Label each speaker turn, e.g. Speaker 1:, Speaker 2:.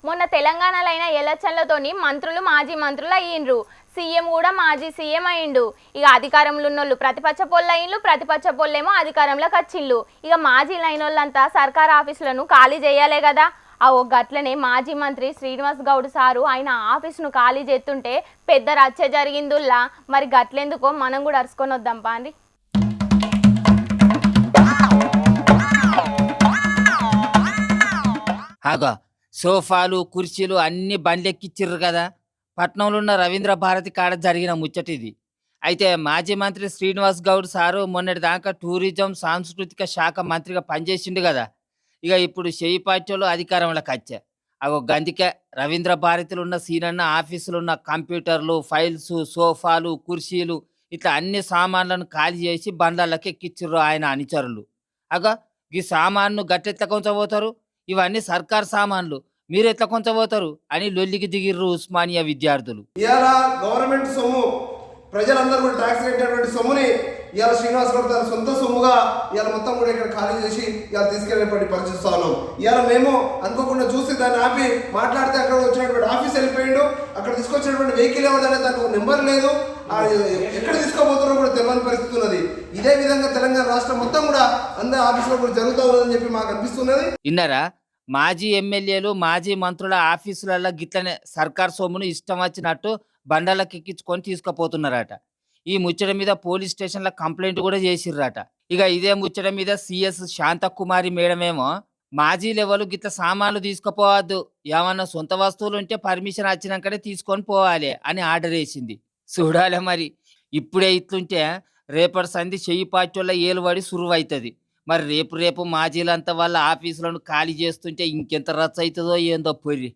Speaker 1: మొన్న తెలంగాణలో అయిన ఎలక్షన్లతోని మంత్రులు మాజీ మంత్రులు అయ్యిండ్రు. సీఎం కూడా మాజీ సీఎం అయ్యిండు. ఇక అధికారంలో ఉన్నోళ్ళు ప్రతిపక్ష పొల్లు అయ్యిండ్రు, ప్రతిపక్ష పొల్లేమో అధికారంలోకి వచ్చిండ్రు. ఇక మాజీలు అయిన వాళ్ళంతా సర్కార్ ఆఫీసులను ఖాళీ చేయాలే కదా. ఓ గట్లనే మాజీ మంత్రి శ్రీనివాస్ గౌడ్ సారు ఆయన ఆఫీసును ఖాళీ చేస్తుంటే పెద్ద రచ్చ జరిగిందుల్లా. మరి గట్లెందుకో మనం కూడా అరుచుకొని వద్దాం పాండి.
Speaker 2: ఆగా సోఫాలు కుర్చీలు అన్ని బండ్లెక్కిచ్చిర్రు కదా. పట్నంలో ఉన్న రవీంద్ర భారతి కాడ జరిగిన ముచ్చటిది. అయితే మాజీ మంత్రి శ్రీనివాస్ గౌడ్ సారు మొన్నటి దాకా టూరిజం సాంస్కృతిక శాఖ మంత్రిగా పనిచేసిండు కదా. ఇక ఇప్పుడు షెయి పార్టీలో అధికారంలోకి వచ్చా. గందికే రవీంద్ర భారతిలో ఉన్న సీనన్న ఆఫీసులో ఉన్న కంప్యూటర్లు, ఫైల్స్, సోఫాలు, కుర్చీలు ఇట్లా అన్ని సామాన్లను ఖాళీ చేసి బండ్లకి ఎక్కిచ్చిర్రు ఆయన అనుచరులు. అగా ఈ సామాన్ను గట్టెట్ల కొంచబోతారు, ఇవన్నీ సర్కార్ సామాన్లు, మీరు ఎట్లా కొంచబోతారు అని లొల్లికి దిగిర్రు ఉస్మానియా విద్యార్థులు.
Speaker 3: ఇవాళ గవర్నమెంట్ సొమ్ము, ప్రజలందరూ కూడా ట్యాక్స్ కట్టేటువంటి సొమ్ముని ఇవాళ శ్రీనివాస్ గౌడ్ తన సొంత సొమ్ముగా ఇవాళ మొత్తం కూడా ఇక్కడ ఖాళీ చేసి ఇవాళ తీసుకెళ్ళేటువంటి పరిస్థితి ఉన్నాం. ఇవాళ మేము అనుకోకుండా చూసి దాన్ని ఆపి మాట్లాడితే అక్కడ వచ్చినటువంటి ఆఫీస్ వెళ్ళిపోయిండు. అక్కడ తీసుకొచ్చినటువంటి వెహికల్ ఏమన్నా దానికి ఒక నెంబర్ లేదు, ఎక్కడ తీసుకోబోతున్నారో కూడా తెలియని పరిస్థితి ఉన్నది. ఇదే విధంగా తెలంగాణ రాష్ట్రం మొత్తం కూడా అందరి ఆఫీసులో కూడా జరుగుతూ ఉన్నదని చెప్పి మాకు అనిపిస్తున్నది.
Speaker 2: విన్నారా, మాజీ ఎమ్మెల్యేలు మాజీ మంత్రుల ఆఫీసులలో గిట్లనే సర్కార్ సొమ్మును ఇష్టం వచ్చినట్టు బండలకు ఎక్కించుకొని తీసుకుపోతున్నారట. ఈ ముచ్చట మీద పోలీస్ స్టేషన్లో కంప్లైంట్ కూడా చేసిర్రట. ఇక ఇదే ముచ్చట మీద సిఎస్ శాంతకుమారి మేడమేమో మాజీ లెవెల్ గిట్ల సామాన్లు తీసుకుపోవద్దు, ఏమన్నా సొంత వస్తువులు ఉంటే పర్మిషన్ వచ్చినాకనే తీసుకొని పోవాలి అని ఆర్డర్ వేసింది. చూడాలి మరి. ఇప్పుడే ఇట్లుంటే రేపటి సంధి చెయ్యి పార్టీల ఏలుబడి సురువైతుంది. మరి రేపు మాజీలంతా వాళ్ళ ఆఫీసులను ఖాళీ చేస్తుంటే ఇంకెంత రచ్చ అవుతుందో ఏందో పొర్రి.